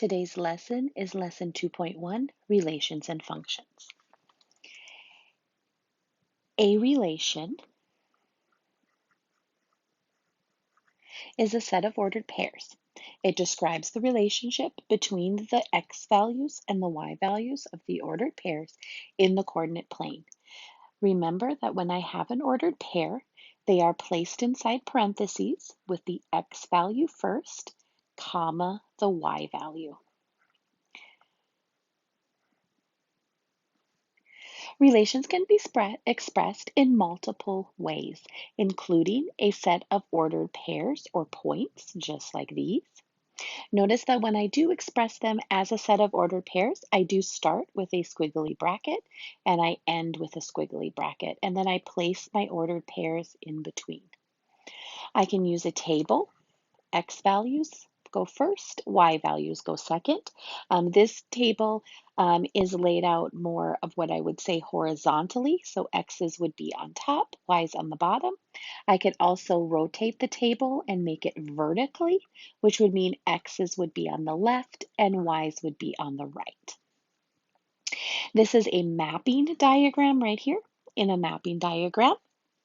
Today's lesson is lesson 2.1, Relations and Functions. A relation is a set of ordered pairs. It describes the relationship between the x values and the y values of the ordered pairs in the coordinate plane. Remember that when I have an ordered pair, they are placed inside parentheses with the x value first, comma, the y value. Relations can be expressed in multiple ways, including a set of ordered pairs or points, just like these. Notice that when I do express them as a set of ordered pairs, I do start with a squiggly bracket and I end with a squiggly bracket, and then I place my ordered pairs in between. I can use a table. X values go first, Y values go second. This table is laid out more of what I would say horizontally, so X's would be on top, Y's on the bottom. I could also rotate the table and make it vertically, which would mean X's would be on the left and Y's would be on the right. This is a mapping diagram right here. In a mapping diagram,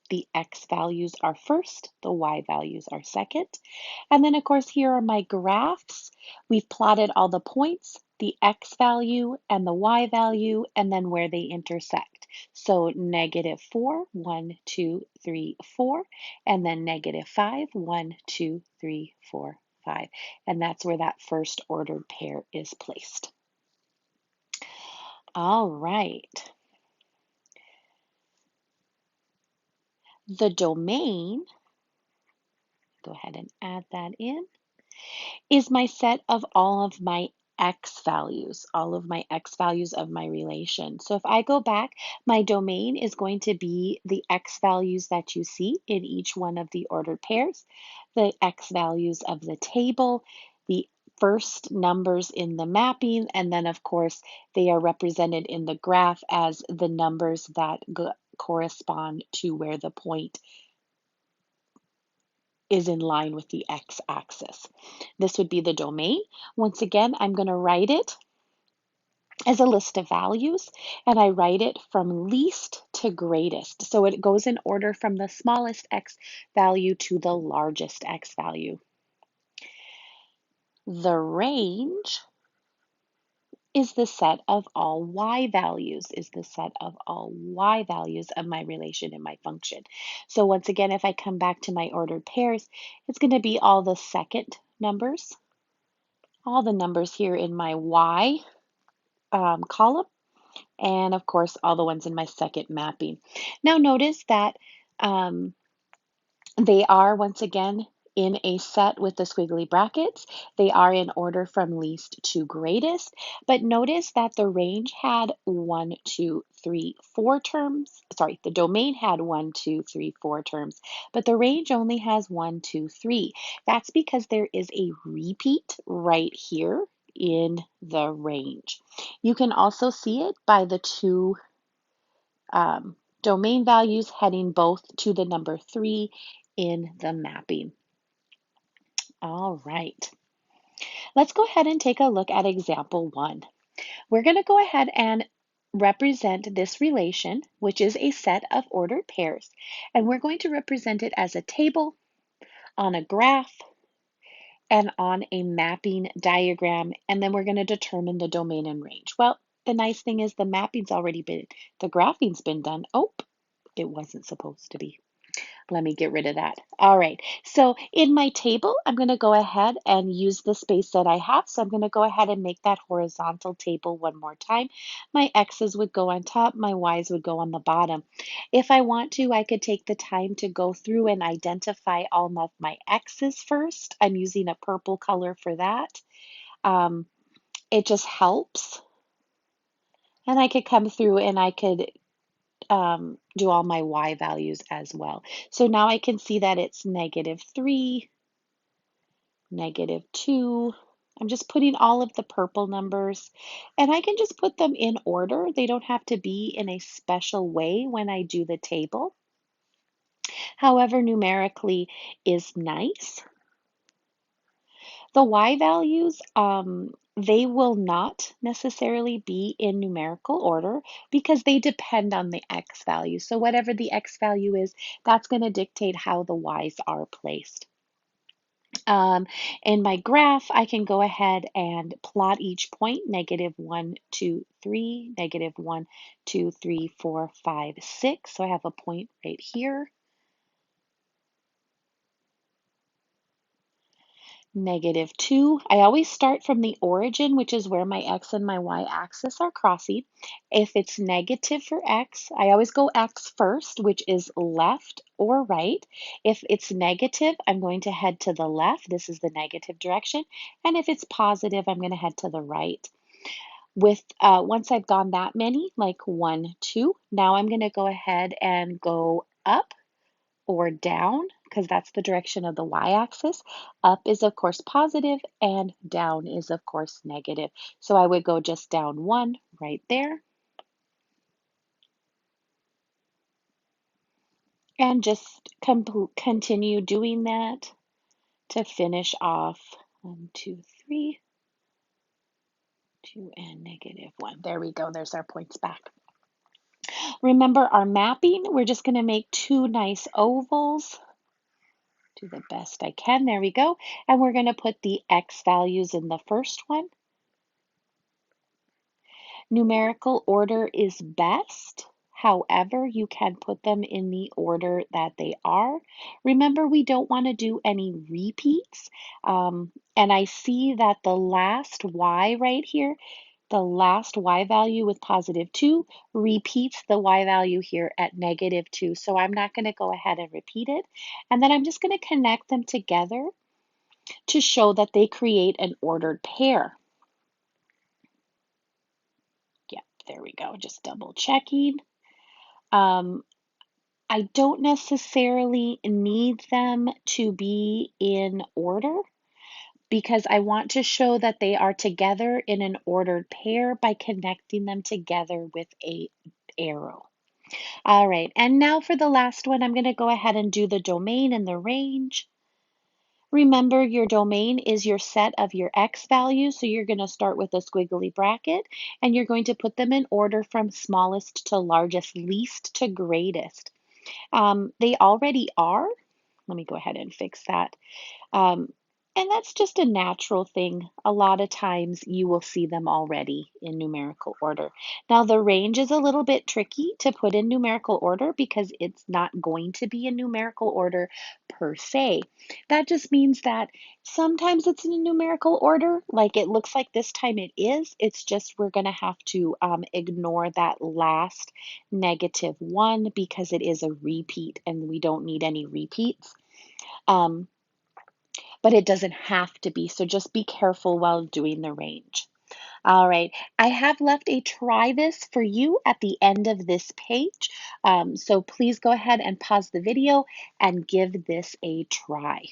the X values are first, the Y values are second. And then of course, here are my graphs. We've plotted all the points, the X value and the Y value, and then where they intersect. So -4, 1, 2, 3, 4, and then -5, 1, 2, 3, 4, 5. And that's where that first ordered pair is placed. All right. The domain, go ahead and add that in, is my set of all of my x values, all of my x values of my relation. So if I go back, my domain is going to be the x values that you see in each one of the ordered pairs, the x values of the table, the first numbers in the mapping, and then of course they are represented in the graph as the numbers that correspond to where the point is in line with the x-axis. This would be the domain. Once again, I'm going to write it as a list of values, and I write it from least to greatest. So it goes in order from the smallest x value to the largest x value. The range is the set of all y values, of my relation and my function. So once again, if I come back to my ordered pairs, it's going to be all the second numbers, all the numbers here in my y column, and of course, all the ones in my second mapping. Now notice that they are, once again, in a set with the squiggly brackets. They are in order from least to greatest, but notice that the range had 1, 2, 3, 4 terms. Sorry, the domain had 1, 2, 3, 4 terms, but the range only has 1, 2, 3. That's because there is a repeat right here in the range. You can also see it by the two domain values heading both to the number 3 in the mapping. All right. Let's go ahead and take a look at example 1. We're going to go ahead and represent this relation, which is a set of ordered pairs, and we're going to represent it as a table, on a graph, and on a mapping diagram, and then we're going to determine the domain and range. Well, the nice thing is the graphing's been done. Oh, it wasn't supposed to be. Let me get rid of that. All right, so in my table, I'm going to go ahead and use the space that I have. So I'm going to go ahead and make that horizontal table one more time. My x's would go on top, my y's would go on the bottom. If I want to, I could take the time to go through and identify all of my x's first. I'm using a purple color for that. It just helps. And I could come through and I could do all my y values as well. So now I can see that it's -3, -2. I'm just putting all of the purple numbers, and I can just put them in order. They don't have to be in a special way when I do the table. However, numerically is nice. The y values, they will not necessarily be in numerical order because they depend on the x value. So whatever the x value is, that's going to dictate how the y's are placed. Um, in my graph, I can go ahead and plot each point, -1, 2, 3, -1, 2, 3, 4, 5, 6. So I have a point right here. -2. I always start from the origin, which is where my x and my y axis are crossing. If it's negative for x, I always go x first, which is left or right. If it's negative, I'm going to head to the left. This is the negative direction. And if it's positive, I'm going to head to the right. With once I've gone that many, like 1, 2, now I'm going to go ahead and go up or down, because that's the direction of the y-axis. Up is, of course, positive, and down is, of course, negative. So I would go just down 1 right there, and just continue doing that to finish off 1, 2, 3, 2, and -1. There we go. There's our points back. Remember our mapping. We're just going to make 2 nice ovals. Do the best I can. There we go. And we're going to put the x values in the first one. Numerical order is best. However, you can put them in the order that they are. Remember, we don't want to do any repeats. And I see that the last y right here, the last y value with +2 repeats the y value here at -2. So I'm not going to go ahead and repeat it. And then I'm just going to connect them together to show that they create an ordered pair. Yep, there we go, just double checking. Um, I don't necessarily need them to be in order because I want to show that they are together in an ordered pair by connecting them together with a arrow. All right, and now for the last one, I'm going to go ahead and do the domain and the range. Remember, your domain is your set of your x values, so you're going to start with a squiggly bracket, and you're going to put them in order from smallest to largest, least to greatest. They already are. Let me go ahead and fix that. Um, and that's just a natural thing. A lot of times you will see them already in numerical order. Now, the range is a little bit tricky to put in numerical order because it's not going to be in numerical order per se. That just means that sometimes it's in numerical order, like it looks like this time it is. It's just we're going to have to ignore that last -1 because it is a repeat and we don't need any repeats. Um, but it doesn't have to be. So just be careful while doing the range. All right, I have left a try this for you at the end of this page. So please go ahead and pause the video and give this a try.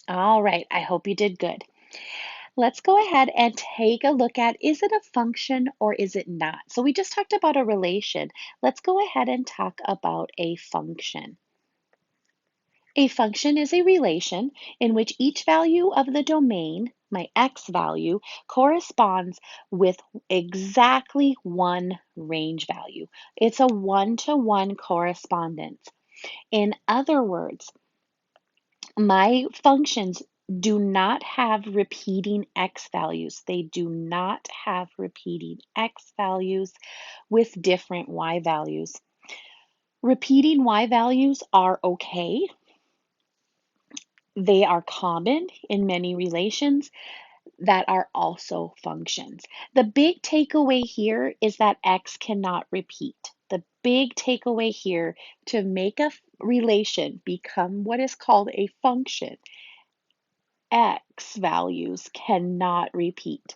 All right, I hope you did good. Let's go ahead and take a look at, is it a function or is it not? So we just talked about a relation. Let's go ahead and talk about a function. A function is a relation in which each value of the domain, my x value, corresponds with exactly one range value. It's a one-to-one correspondence. In other words, my functions do not have repeating x values. They do not have repeating x values with different y values. Repeating y values are okay. They are common in many relations that are also functions. The big takeaway here is that x cannot repeat. The big takeaway here, to make a relation become what is called a function, x values cannot repeat.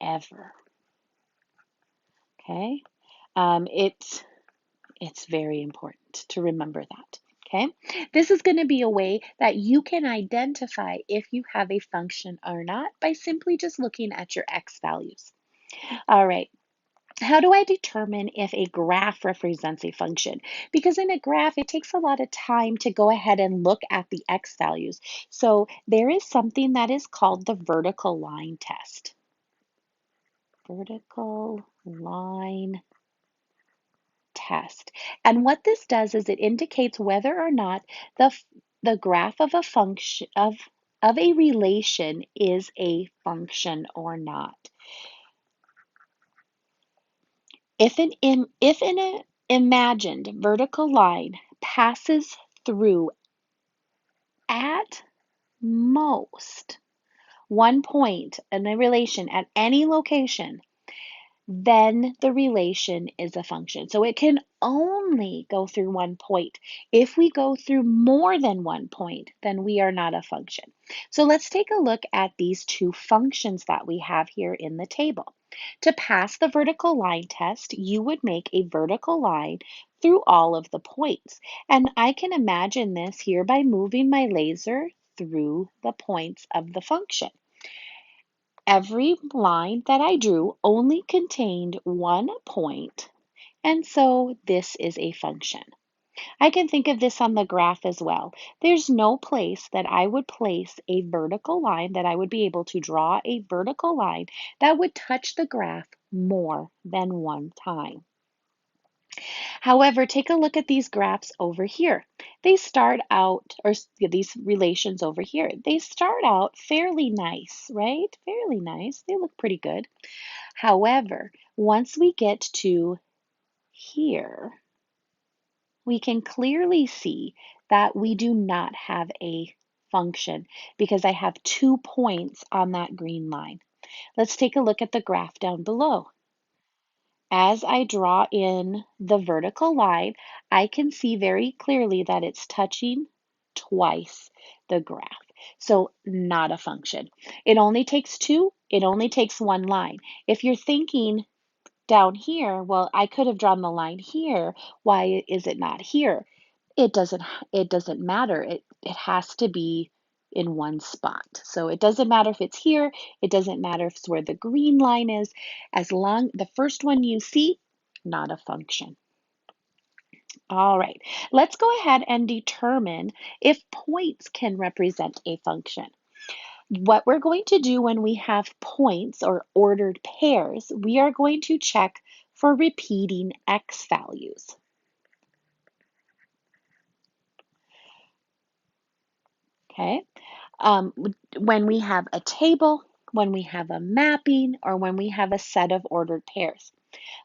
Ever. Okay? It's very important to remember that. Okay, this is going to be a way that you can identify if you have a function or not by simply just looking at your x values. All right, How do I determine if a graph represents a function? Because in a graph, it takes a lot of time to go ahead and look at the x values. So there is something that is called the vertical line test. Vertical line test. And what this does is it indicates whether or not the graph of a function of a relation is a function or not. If an imagined vertical line passes through at most one point in a relation at any location, then the relation is a function. So it can only go through one point. If we go through more than one point, then we are not a function. So let's take a look at these two functions that we have here in the table. To pass the vertical line test, you would make a vertical line through all of the points. And I can imagine this here by moving my laser through the points of the function. Every line that I drew only contained one point, and so this is a function. I can think of this on the graph as well. There's no place that I would place a vertical line, that I would be able to draw a vertical line that would touch the graph more than one time. However, take a look at these graphs over here. They start out, or these relations over here, they start out fairly nice, right? Fairly nice. They look pretty good. However, once we get to here, we can clearly see that we do not have a function because I have 2 points on that green line. Let's take a look at the graph down below. As I draw in the vertical line, I can see very clearly that it's touching twice the graph. So not a function. It only takes two, it only takes one line. If you're thinking down here, well, I could have drawn the line here. Why is it not here? It doesn't it doesn't matter. It has to be in one spot. So it doesn't matter if it's here, it doesn't matter if it's where the green line is, as long the first one you see, not a function. All right, let's go ahead and determine if points can represent a function. What we're going to do when we have points or ordered pairs, we are going to check for repeating x values. Okay, when we have a table, when we have a mapping, or when we have a set of ordered pairs.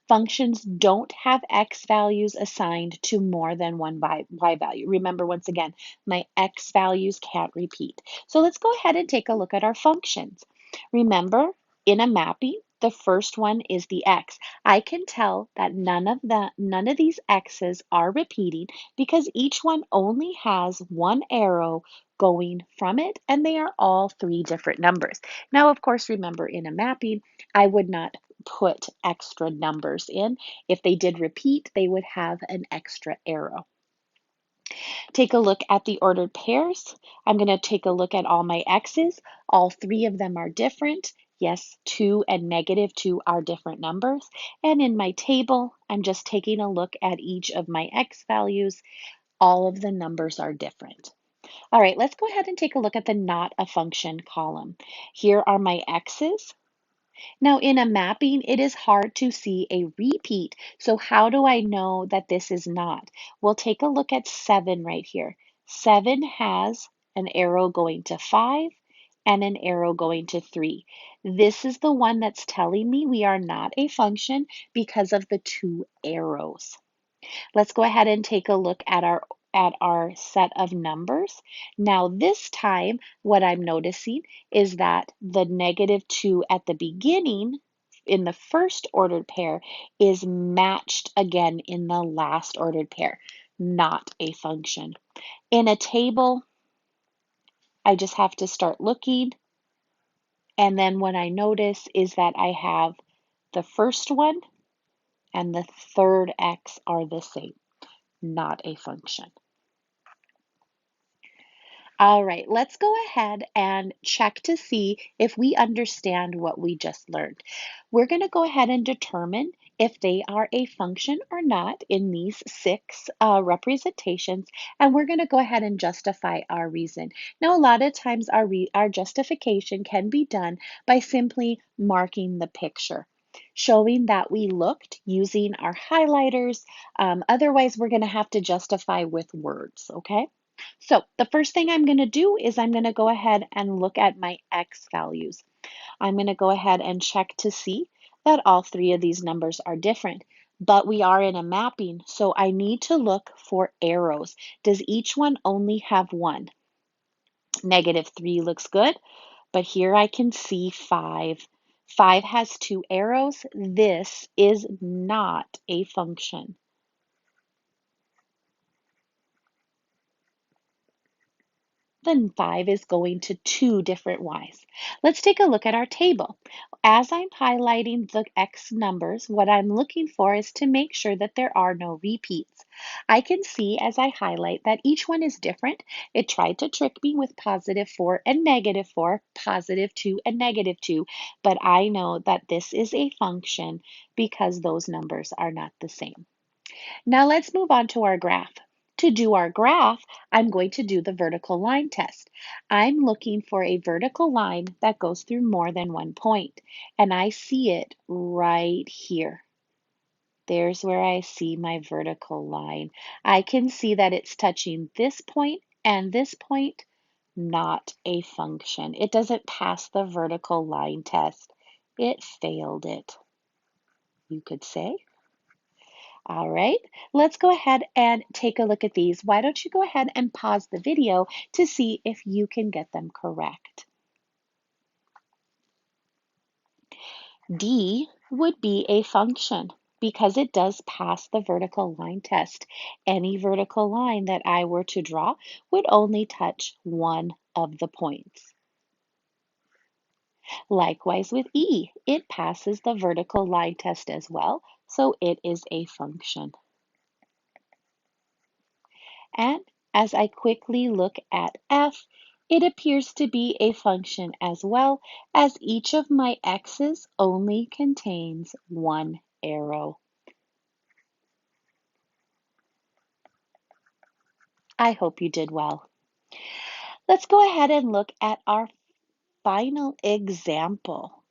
Functions don't have x values assigned to more than one y value. Remember, once again, my x values can't repeat. So let's go ahead and take a look at our functions. Remember, in a mapping, the first one is the x. I can tell that none of these x's are repeating because each one only has one arrow going from it, and they are all three different numbers. Now, of course, remember, in a mapping, I would not put extra numbers in. If they did repeat, they would have an extra arrow. Take a look at the ordered pairs. I'm going to take a look at all my x's. All three of them are different. Yes, 2 and -2 are different numbers. And in my table, I'm just taking a look at each of my x values. All of the numbers are different. All right, let's go ahead and take a look at the not a function column. Here are my x's. Now, in a mapping, it is hard to see a repeat. So how do I know that this is not? Well, take a look at 7 right here. 7 has an arrow going to 5 and an arrow going to 3. This is the one that's telling me we are not a function because of the 2 arrows. Let's go ahead and take a look at our set of numbers. Now this time, what I'm noticing is that the -2 at the beginning in the first ordered pair is matched again in the last ordered pair, not a function. In a table, I just have to start looking, and then what I notice is that I have the first one and the third x are the same, not a function. All right, let's go ahead and check to see if we understand what we just learned. We're going to go ahead and determine if they are a function or not in these six representations, and we're going to go ahead and justify our reason. Now, a lot of times our justification can be done by simply marking the picture, showing that we looked using our highlighters. Otherwise, we're going to have to justify with words, okay? So the first thing I'm going to do is I'm going to go ahead and look at my x values. I'm going to go ahead and check to see that all three of these numbers are different. But we are in a mapping, so I need to look for arrows. Does each one only have one? -3 looks good, but here I can see 5. 5 has 2 arrows. This is not a function. Then 5 is going to 2 different y's. Let's take a look at our table. As I'm highlighting the x numbers, what I'm looking for is to make sure that there are no repeats. I can see as I highlight that each one is different. It tried to trick me with +4 and -4, +2 and -2, but I know that this is a function because those numbers are not the same. Now let's move on to our graph. To do our graph, I'm going to do the vertical line test. I'm looking for a vertical line that goes through more than one point, and I see it right here. There's where I see my vertical line. I can see that it's touching this point and this point, not a function. It doesn't pass the vertical line test. It failed it, you could say. All right, let's go ahead and take a look at these. Why don't you go ahead and pause the video to see if you can get them correct. D would be a function because it does pass the vertical line test. Any vertical line that I were to draw would only touch one of the points. Likewise with E, it passes the vertical line test as well, so it is a function. And as I quickly look at F, it appears to be a function as well, as each of my x's only contains one arrow. I hope you did well. Let's go ahead and look at our final example.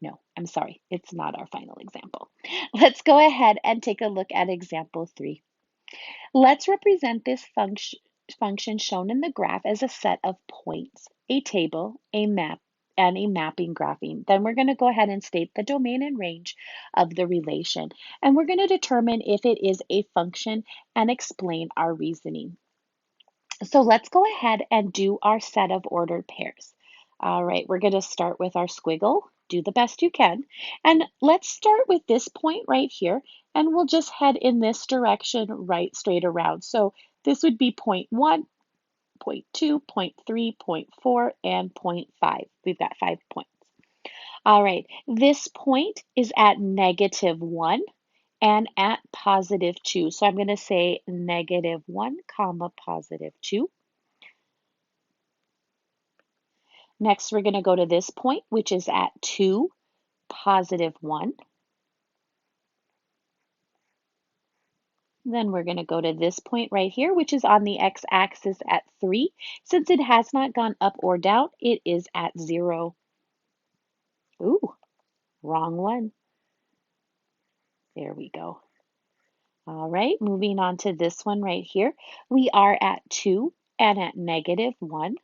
No, I'm sorry, it's not our final example. Let's go ahead and take a look at example 3. Let's represent this function shown in the graph as a set of points, a table, a map, and a mapping graphing. Then we're going to go ahead and state the domain and range of the relation. And we're going to determine if it is a function and explain our reasoning. So let's go ahead and do our set of ordered pairs. All right, we're going to start with our squiggle. Do the best you can. And let's start with this point right here, and we'll just head in this direction right straight around. So this would be point 1, point 2, point 3, point 4, and point 5. We've got 5 points. All right, this point is at -1 and at +2. So I'm going to say -1, comma, +2. Next, we're going to go to this point, which is at 2, +1. Then we're going to go to this point right here, which is on the x-axis at 3. Since it has not gone up or down, it is at 0. Ooh, wrong one. There we go. All right, moving on to this one right here. We are at 2 and at -1.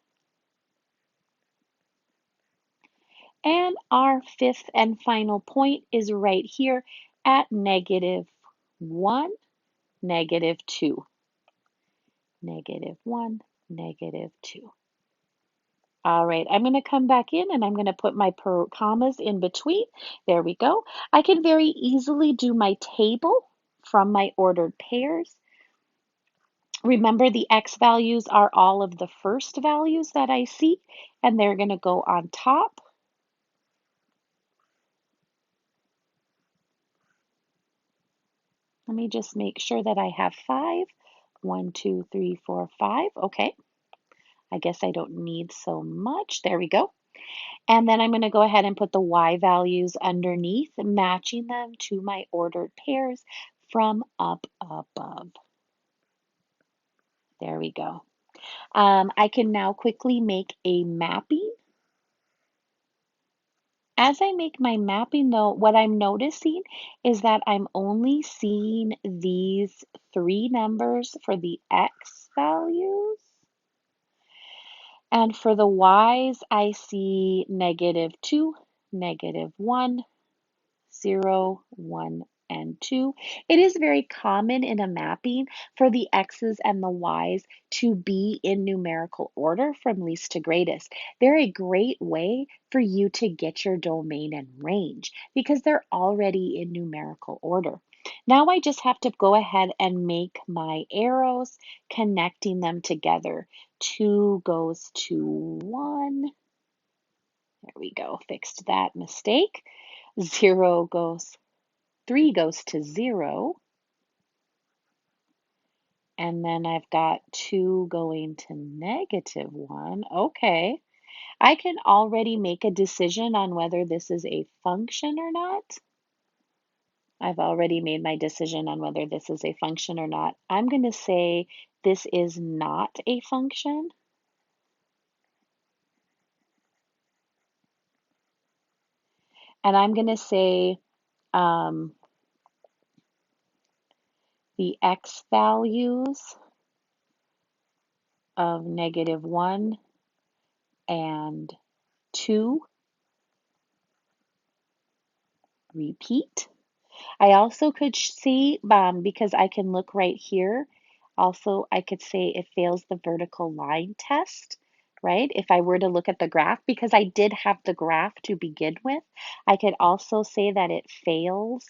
And our fifth and final point is right here at -1, -2. -1, -2. All right, I'm going to come back in and I'm going to put my commas in between. There we go. I can very easily do my table from my ordered pairs. Remember, the x values are all of the first values that I see, and they're going to go on top. Let me just make sure that I have 5. 1, 2, 3, 4, 5. Okay. I guess I don't need so much. There we go. And then I'm going to go ahead and put the y values underneath, matching them to my ordered pairs from up above. There we go. I can now quickly make a mapping. As I make my mapping though, what I'm noticing is that I'm only seeing these three numbers for the x values. And for the y's, I see -2, -1, 0, 1, and 2. It is very common in a mapping for the x's and the y's to be in numerical order from least to greatest. They're a great way for you to get your domain and range because they're already in numerical order. Now I just have to go ahead and make my arrows connecting them together. 2 goes to 1. There we go, fixed that mistake. 0 goes 3 goes to 0, and then I've got 2 going to -1. Okay, I can already make a decision on whether this is a function or not. I've already made my decision on whether this is a function or not. I'm going to say this is not a function. And I'm going to say the x values of -1 and 2 repeat. I also could see, because I can look right here, also I could say it fails the vertical line test, right? If I were to look at the graph, because I did have the graph to begin with, I could also say that it fails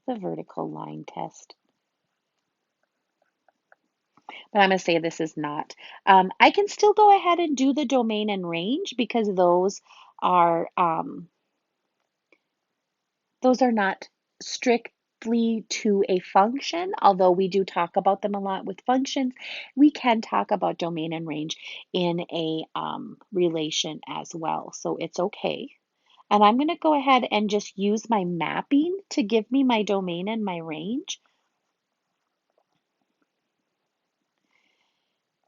the vertical line test. But I'm going to say this is not. I can still go ahead and do the domain and range because those are not strictly to a function, although we do talk about them a lot with functions. We can talk about domain and range in a relation as well, so it's okay. And I'm going to go ahead and just use my mapping to give me my domain and my range.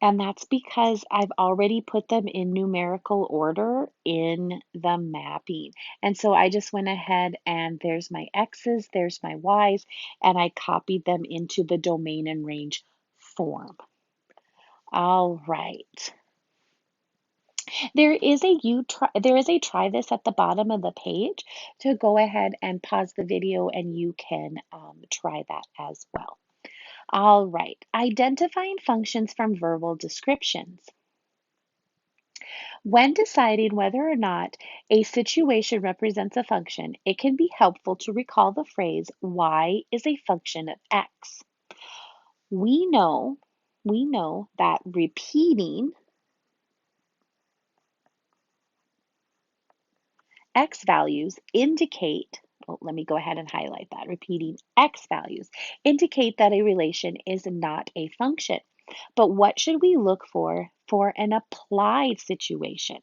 And that's because I've already put them in numerical order in the mapping. And so I just went ahead and there's my X's, there's my Y's, and I copied them into the domain and range form. All right. There is a try this at the bottom of the page to go ahead and pause the video and you can try that as well. All right, identifying functions from verbal descriptions. When deciding whether or not a situation represents a function, it can be helpful to recall the phrase, y is a function of x. We know that repeating x values indicate, well, let me go ahead and highlight that. Repeating x values indicate that a relation is not a function. But what should we look for an applied situation?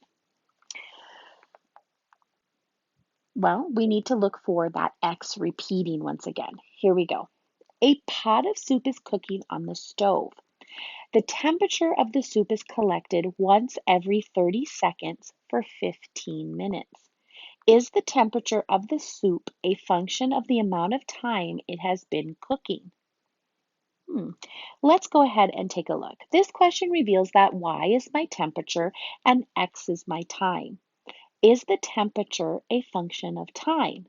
Well, we need to look for that x repeating once again. Here we go. A pot of soup is cooking on the stove. The temperature of the soup is collected once every 30 seconds for 15 minutes. Is the temperature of the soup a function of the amount of time it has been cooking? Let's go ahead and take a look. This question reveals that y is my temperature and x is my time. Is the temperature a function of time?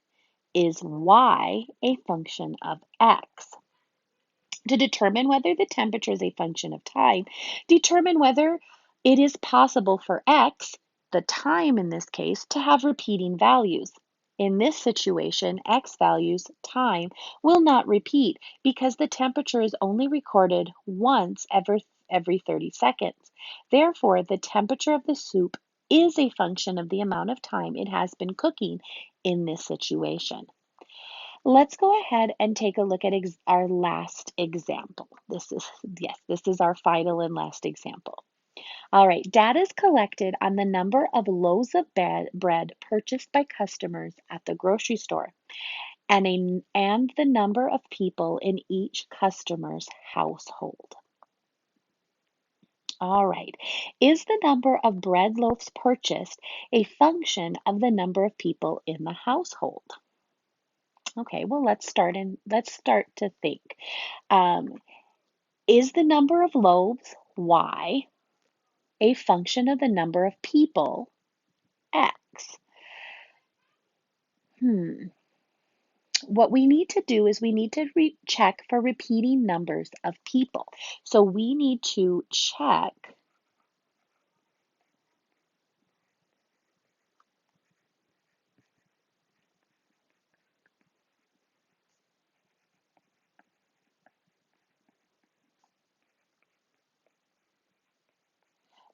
Is y a function of x? To determine whether the temperature is a function of time, determine whether it is possible for x, the time in this case, to have repeating values. In this situation, x values, time, will not repeat because the temperature is only recorded once every 30 seconds. Therefore, the temperature of the soup is a function of the amount of time it has been cooking in this situation. Let's go ahead and take a look at our last example. Yes, this is our final and last example. All right, data is collected on the number of loaves of bread purchased by customers at the grocery store and the number of people in each customer's household. All right, is the number of bread loaves purchased a function of the number of people in the household? Okay, well, let's start to think. Um, is the number of loaves, Y, a function of the number of people, X? Hmm. What we need to do is we need to check for repeating numbers of people. So we need to check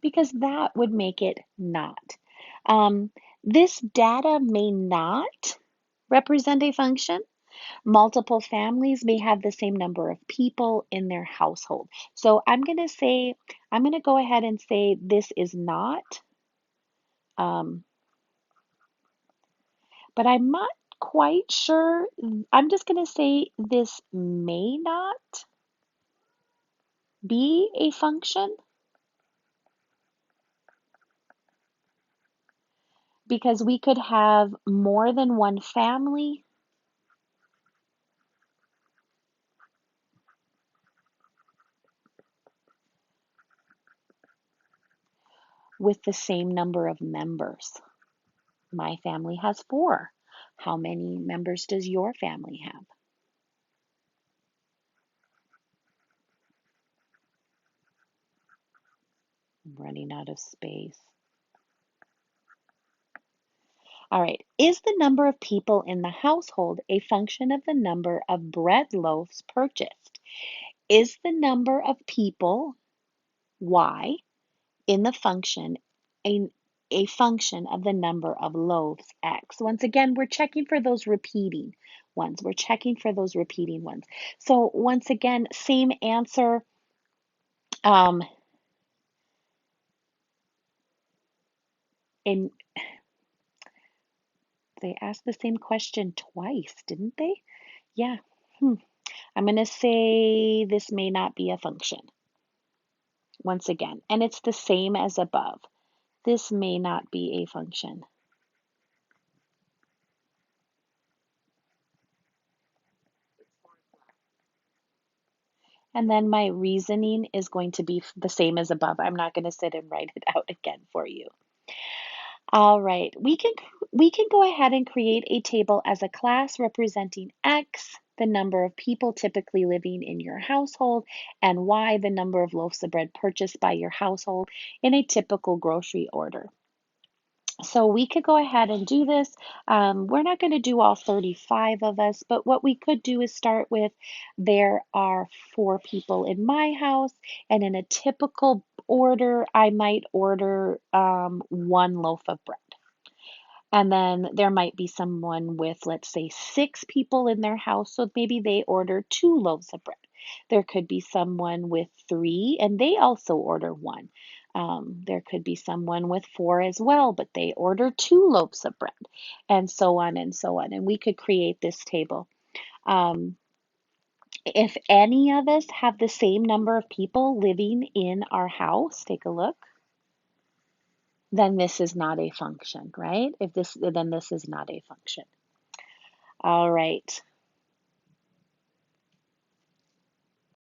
because that would make it not. Um, this data may not represent a function. Multiple families may have the same number of people in their household. So I'm going to go ahead and say this is not, um, but I'm not quite sure. I'm just going to say this may not be a function because we could have more than one family with the same number of members. My family has 4. How many members does your family have? I'm running out of space. All right. Is the number of people in the household a function of the number of bread loaves purchased? Is the number of people, Y, in the function a, a function of the number of loaves, X? Once again, we're checking for those repeating ones. We're checking for those repeating ones. So once again, same answer. Um, and they asked the same question twice, didn't they? Yeah. Hmm. I'm going to say this may not be a function once again, and it's the same as above. This may not be a function. And then my reasoning is going to be the same as above. I'm not going to sit and write it out again for you. All right, we can go ahead and create a table as a class representing X, the number of people typically living in your household, and Y, the number of loaves of bread purchased by your household in a typical grocery order. So we could go ahead and do this. We're not going to do all 35 of us, but what we could do is start with there are 4 people in my house, and in a typical order, I might order 1 loaf of bread. And then there might be someone with, let's say, 6 people in their house, so maybe they order 2 loaves of bread. There could be someone with 3, and they also order 1. There could be someone with 4 as well, but they order 2 loaves of bread, and so on and so on. And we could create this table. Um, if any of us have the same number of people living in our house, take a look, then this is not a function, right? Then this is not a function. All right.